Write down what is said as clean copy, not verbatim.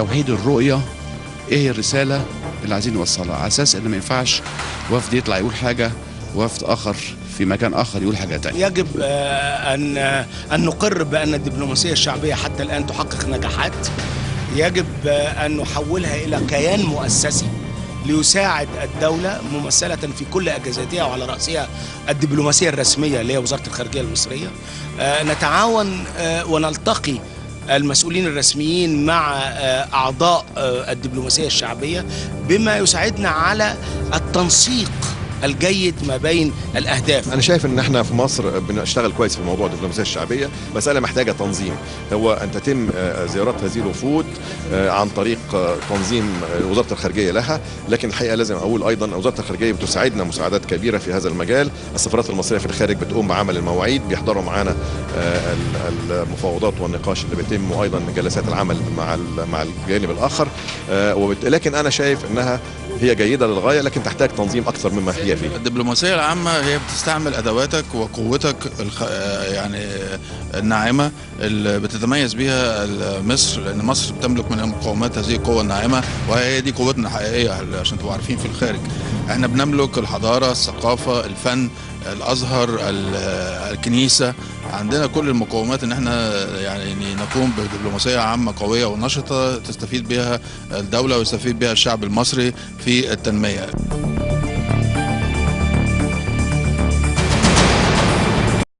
توحيد الرؤية، ايه هي الرسالة اللي عايزين نوصلها، على اساس ان ما ينفعش وفد يطلع يقول حاجة وفد اخر في مكان اخر يقول حاجة تانية. يجب أن نقر بأن الدبلوماسية الشعبية حتى الآن تحقق نجاحات. يجب أن نحولها إلى كيان مؤسسي ليساعد الدولة ممثلة في كل أجهزتها وعلى رأسها الدبلوماسية الرسمية اللي هي وزارة الخارجية المصرية. نتعاون ونلتقي المسؤولين الرسميين مع أعضاء الدبلوماسية الشعبية بما يساعدنا على التنسيق الجيد ما بين الأهداف. أنا شايف إن إحنا في مصر بنشتغل كويس في موضوع الدبلوماسية الشعبية، مسألة محتاجة تنظيم، هو أن تتم زيارات هذه الوفود عن طريق تنظيم وزارة الخارجية لها، لكن الحقيقة لازم أقول أيضا وزارة الخارجية بتساعدنا مساعدات كبيرة في هذا المجال. السفارات المصرية في الخارج بتقوم بعمل المواعيد، بيحضروا معانا المفاوضات والنقاش اللي بيتم، وأيضا جلسات العمل مع الجانب الآخر، لكن أنا شايف إنها هي جيدة للغاية، لكن تحتاج تنظيم أكثر مما هي فيه. الدبلوماسية العامة هي بتستعمل أدواتك وقوتك يعني الناعمة اللي بتتميز بها مصر، لأن مصر بتملك من المقومات هذه القوة الناعمة، وهي دي قوتنا الحقيقية عشان تبقوا عارفين. في الخارج احنا بنملك الحضارة، الثقافة، الفن، الأزهر، الكنيسة، عندنا كل المقومات ان احنا يعني نقوم بدبلوماسية عامة قوية ونشطة تستفيد بها الدولة ويستفيد بها الشعب المصري في التنمية.